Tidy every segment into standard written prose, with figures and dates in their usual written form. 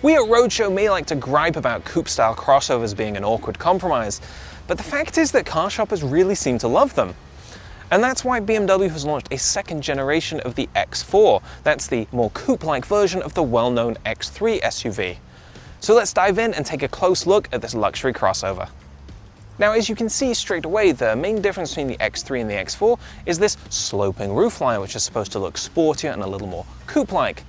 We at Roadshow may like to gripe about coupe-style crossovers being an awkward compromise, but the fact is that car shoppers really seem to love them. And that's why BMW has launched a second generation of the X4. That's the more coupe-like version of the well-known X3 SUV. So let's dive in and take a close look at this luxury crossover. Now, as you can see straight away, the main difference between the X3 and the X4 is this sloping roofline, which is supposed to look sportier and a little more coupe-like.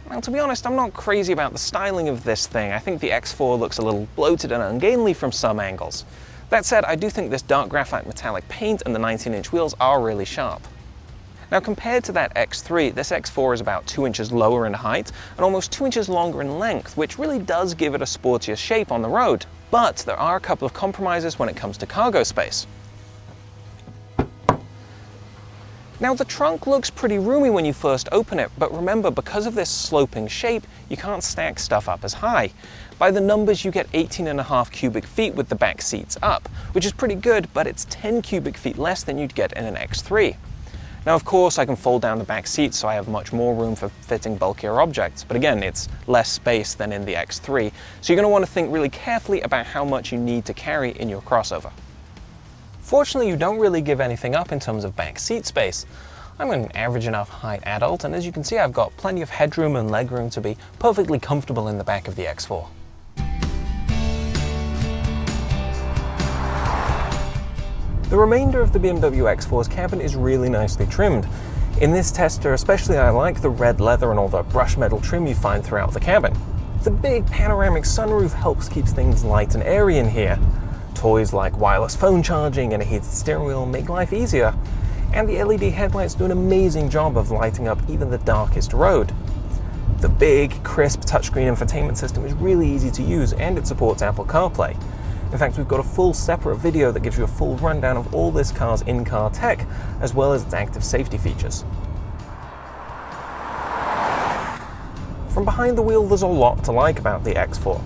Now, to be honest, I'm not crazy about the styling of this thing. I think the X4 looks a little bloated and ungainly from some angles. That said, I do think this dark graphite metallic paint and the 19-inch wheels are really sharp. Now, compared to that X3, this X4 is about 2 inches lower in height and almost 2 inches longer in length, which really does give it a sportier shape on the road. But there are a couple of compromises when it comes to cargo space. Now, the trunk looks pretty roomy when you first open it, but remember, because of this sloping shape, you can't stack stuff up as high. By the numbers, you get 18.5 cubic feet with the back seats up, which is pretty good, but it's 10 cubic feet less than you'd get in an X3. Now, of course, I can fold down the back seats, so I have much more room for fitting bulkier objects, but again, it's less space than in the X3, so you're going to want to think really carefully about how much you need to carry in your crossover. Fortunately, you don't really give anything up in terms of back seat space. I'm an average enough height adult, and as you can see, I've got plenty of headroom and legroom to be perfectly comfortable in the back of the X4. The remainder of the BMW X4's cabin is really nicely trimmed. In this tester especially, I like the red leather and all the brushed metal trim you find throughout the cabin. The big panoramic sunroof helps keep things light and airy in here. Toys like wireless phone charging and a heated steering wheel make life easier, and the LED headlights do an amazing job of lighting up even the darkest road. The big, crisp touchscreen infotainment system is really easy to use, and it supports Apple CarPlay. In fact, we've got a full separate video that gives you a full rundown of all this car's in-car tech, as well as its active safety features. From behind the wheel, there's a lot to like about the X4.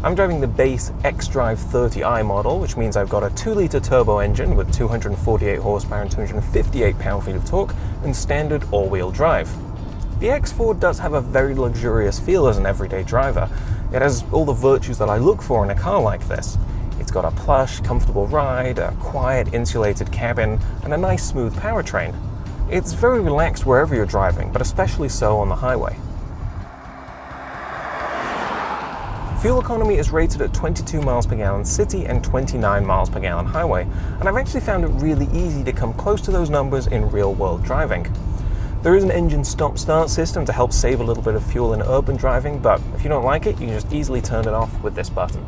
I'm driving the base xDrive 30i model, which means I've got a 2-litre turbo engine with 248 horsepower and 258 pound-feet of torque, and standard all-wheel drive. The X4 does have a very luxurious feel as an everyday driver. It has all the virtues that I look for in a car like this. It's got a plush, comfortable ride, a quiet, insulated cabin, and a nice, smooth powertrain. It's very relaxed wherever you're driving, but especially so on the highway. Fuel economy is rated at 22 miles per gallon city and 29 miles per gallon highway, and I've actually found it really easy to come close to those numbers in real-world driving. There is an engine stop-start system to help save a little bit of fuel in urban driving, but if you don't like it, you can just easily turn it off with this button.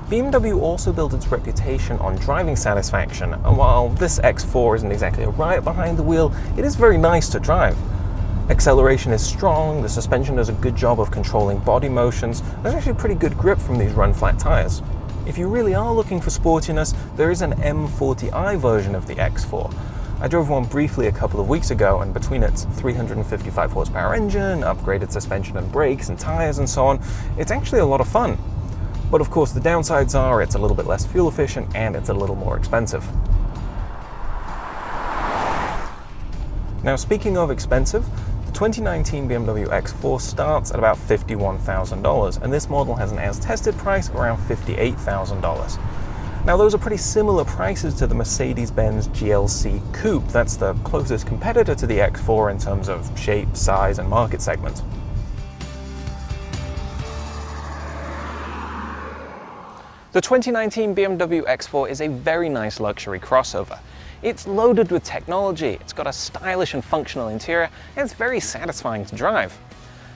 BMW also built its reputation on driving satisfaction, and while this X4 isn't exactly a riot behind the wheel, it is very nice to drive. Acceleration is strong, the suspension does a good job of controlling body motions, there's actually pretty good grip from these run-flat tires. If you really are looking for sportiness, there is an M40i version of the X4. I drove one briefly a couple of weeks ago, and between its 355 horsepower engine, upgraded suspension and brakes and tires and so on, it's actually a lot of fun. But of course the downsides are it's a little bit less fuel efficient and it's a little more expensive. Now, speaking of expensive, the 2019 BMW X4 starts at about $51,000, and this model has an as-tested price of around $58,000. Now, those are pretty similar prices to the Mercedes-Benz GLC Coupe. That's the closest competitor to the X4 in terms of shape, size, and market segment. The 2019 BMW X4 is a very nice luxury crossover. It's loaded with technology, it's got a stylish and functional interior, and it's very satisfying to drive.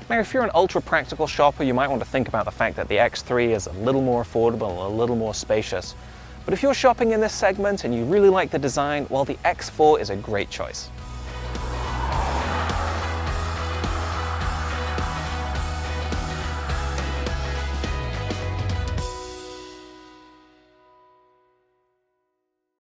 Now, if you're an ultra-practical shopper, you might want to think about the fact that the X3 is a little more affordable and a little more spacious. But if you're shopping in this segment and you really like the design, well, the X4 is a great choice.